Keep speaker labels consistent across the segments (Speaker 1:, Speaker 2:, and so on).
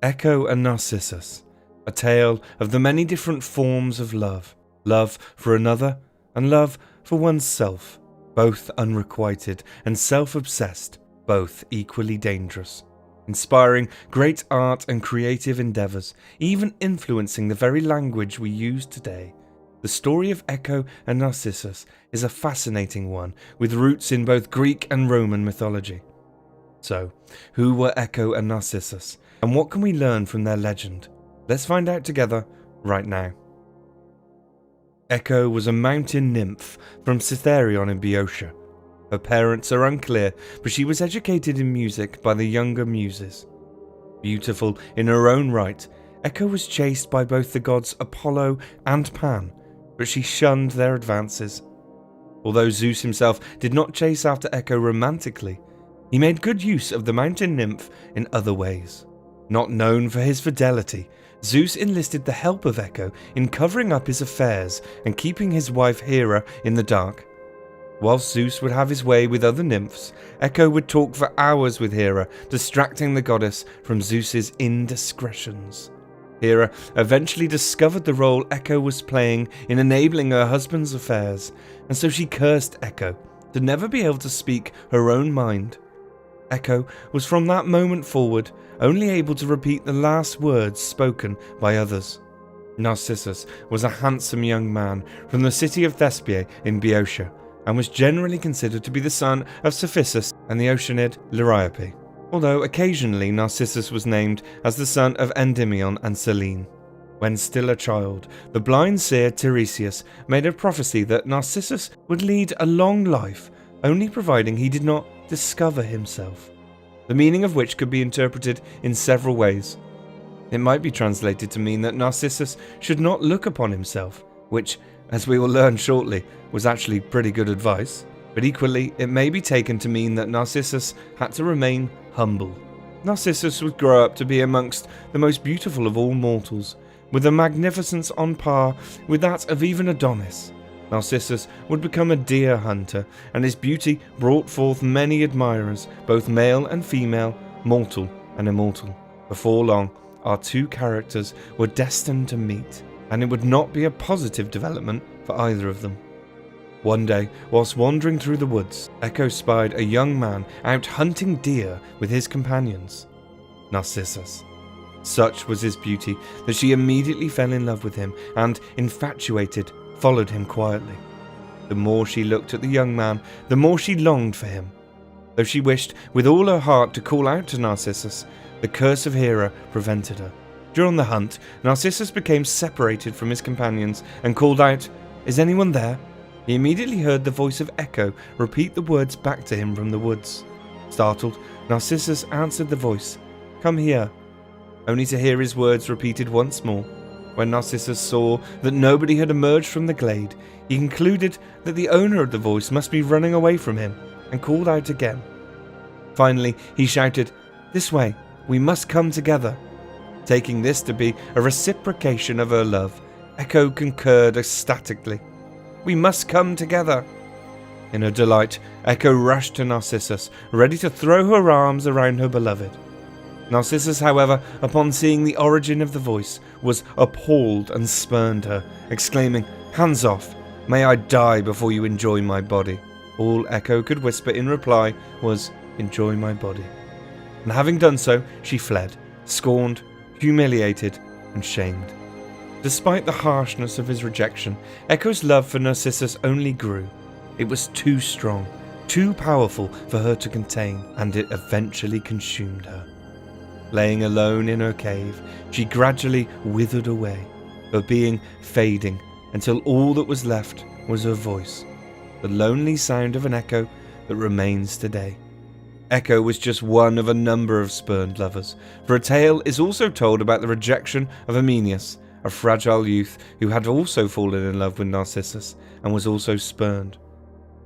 Speaker 1: Echo and Narcissus, a tale of the many different forms of love, love for another and love for oneself, both unrequited and self-obsessed, both equally dangerous, inspiring great art and creative endeavours, even influencing the very language we use today. The story of Echo and Narcissus is a fascinating one, with roots in both Greek and Roman mythology. So, who were Echo and Narcissus, and what can we learn from their legend? Let's find out together right now. Echo was a mountain nymph from Cytherion in Boeotia. Her parents are unclear, but she was educated in music by the younger muses. Beautiful in her own right, Echo was chased by both the gods Apollo and Pan, but she shunned their advances. Although Zeus himself did not chase after Echo romantically, he made good use of the mountain nymph in other ways. Not known for his fidelity, Zeus enlisted the help of Echo in covering up his affairs and keeping his wife Hera in the dark. Whilst Zeus would have his way with other nymphs, Echo would talk for hours with Hera, distracting the goddess from Zeus's indiscretions. Hera eventually discovered the role Echo was playing in enabling her husband's affairs, and so she cursed Echo to never be able to speak her own mind. Echo was from that moment forward only able to repeat the last words spoken by others. Narcissus was a handsome young man from the city of Thespiae in Boeotia, and was generally considered to be the son of Cephissus and the Oceanid Liriope, although occasionally Narcissus was named as the son of Endymion and Selene. When still a child, the blind seer Tiresias made a prophecy that Narcissus would lead a long life, only providing he did not discover himself, the meaning of which could be interpreted in several ways. It might be translated to mean that Narcissus should not look upon himself, which, as we will learn shortly, was actually pretty good advice, but equally it may be taken to mean that Narcissus had to remain humble. Narcissus would grow up to be amongst the most beautiful of all mortals, with a magnificence on par with that of even Adonis. Narcissus would become a deer hunter, and his beauty brought forth many admirers, both male and female, mortal and immortal. Before long, our two characters were destined to meet, and it would not be a positive development for either of them. One day, whilst wandering through the woods, Echo spied a young man out hunting deer with his companions, Narcissus. Such was his beauty that she immediately fell in love with him and, infatuated, followed him quietly. The more she looked at the young man, the more she longed for him. Though she wished with all her heart to call out to Narcissus, the curse of Hera prevented her. During the hunt, Narcissus became separated from his companions and called out, "Is anyone there?" He immediately heard the voice of Echo repeat the words back to him from the woods. Startled, Narcissus answered the voice, "Come here," only to hear his words repeated once more. When Narcissus saw that nobody had emerged from the glade, he concluded that the owner of the voice must be running away from him, and called out again. Finally, he shouted, "This way, we must come together." Taking this to be a reciprocation of her love, Echo concurred ecstatically. "We must come together." In her delight, Echo rushed to Narcissus, ready to throw her arms around her beloved. Narcissus, however, upon seeing the origin of the voice, was appalled and spurned her, exclaiming, "Hands off! May I die before you enjoy my body." All Echo could whisper in reply was, "Enjoy my body." And having done so, she fled, scorned, humiliated, and shamed. Despite the harshness of his rejection, Echo's love for Narcissus only grew. It was too strong, too powerful for her to contain, and it eventually consumed her. Laying alone in her cave, she gradually withered away, her being fading until all that was left was her voice, the lonely sound of an echo that remains today. Echo was just one of a number of spurned lovers, for a tale is also told about the rejection of Aeneas, a fragile youth who had also fallen in love with Narcissus and was also spurned.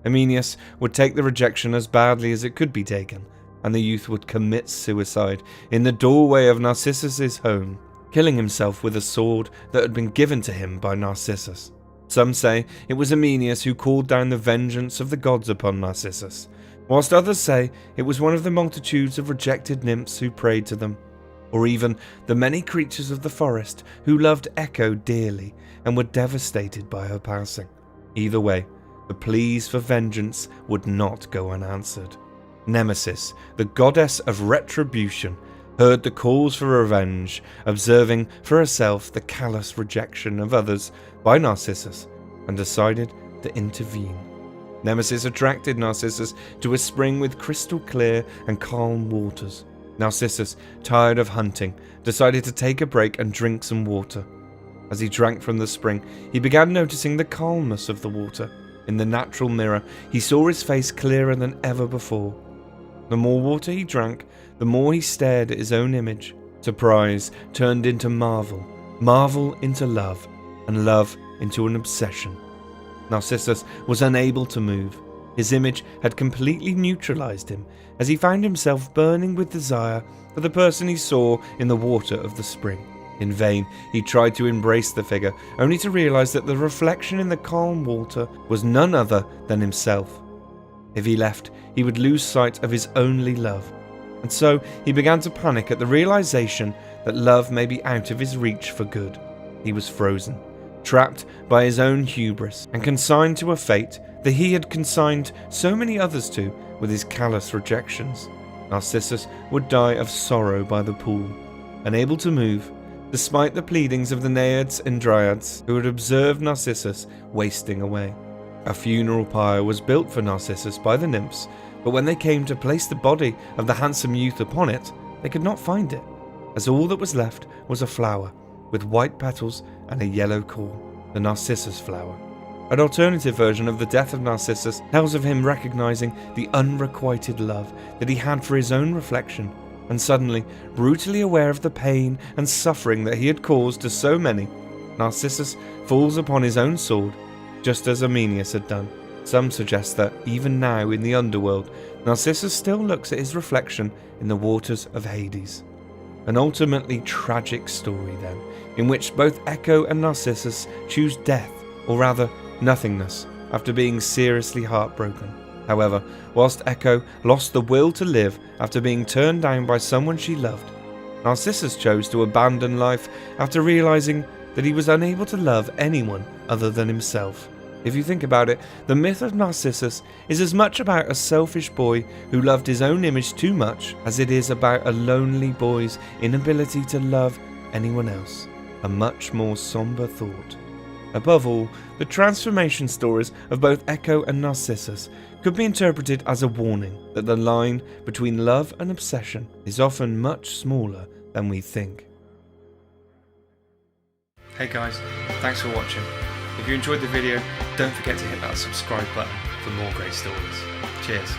Speaker 1: Aeneas would take the rejection as badly as it could be taken, and the youth would commit suicide in the doorway of Narcissus's home, killing himself with a sword that had been given to him by Narcissus. Some say it was Aeneas who called down the vengeance of the gods upon Narcissus, whilst others say it was one of the multitudes of rejected nymphs who prayed to them. or even the many creatures of the forest who loved Echo dearly and were devastated by her passing. Either way, the pleas for vengeance would not go unanswered. Nemesis, the goddess of retribution, heard the calls for revenge, observing for herself the callous rejection of others by Narcissus, and decided to intervene. Nemesis attracted Narcissus to a spring with crystal clear and calm waters. Narcissus, tired of hunting, decided to take a break and drink some water. As he drank from the spring, he began noticing the calmness of the water. In the natural mirror, he saw his face clearer than ever before. The more water he drank, the more he stared at his own image. Surprise turned into marvel, marvel into love, and love into an obsession. Narcissus was unable to move. His image had completely neutralized him, as he found himself burning with desire for the person he saw in the water of the spring. In vain, he tried to embrace the figure, only to realize that the reflection in the calm water was none other than himself. If he left, he would lose sight of his only love, and so he began to panic at the realization that love may be out of his reach for good. He was frozen, trapped by his own hubris, and consigned to a fate that he had consigned so many others to with his callous rejections. Narcissus would die of sorrow by the pool, unable to move, despite the pleadings of the Naiads and Dryads who had observed Narcissus wasting away. A funeral pyre was built for Narcissus by the nymphs, but when they came to place the body of the handsome youth upon it, they could not find it, as all that was left was a flower with white petals and a yellow core, the Narcissus flower. An alternative version of the death of Narcissus tells of him recognizing the unrequited love that he had for his own reflection, and suddenly, brutally aware of the pain and suffering that he had caused to so many, Narcissus falls upon his own sword, just as Arminius had done. Some suggest that, even now in the underworld, Narcissus still looks at his reflection in the waters of Hades. An ultimately tragic story, then, in which both Echo and Narcissus choose death, or rather, nothingness, after being seriously heartbroken. However, whilst Echo lost the will to live after being turned down by someone she loved, Narcissus chose to abandon life after realizing that he was unable to love anyone other than himself. If you think about it, the myth of Narcissus is as much about a selfish boy who loved his own image too much as it is about a lonely boy's inability to love anyone else. A much more somber thought. Above all, the transformation stories of both Echo and Narcissus could be interpreted as a warning that the line between love and obsession is often much smaller than we think.
Speaker 2: Hey guys, thanks for watching. If you enjoyed the video, don't forget to hit that subscribe button for more great stories. Cheers.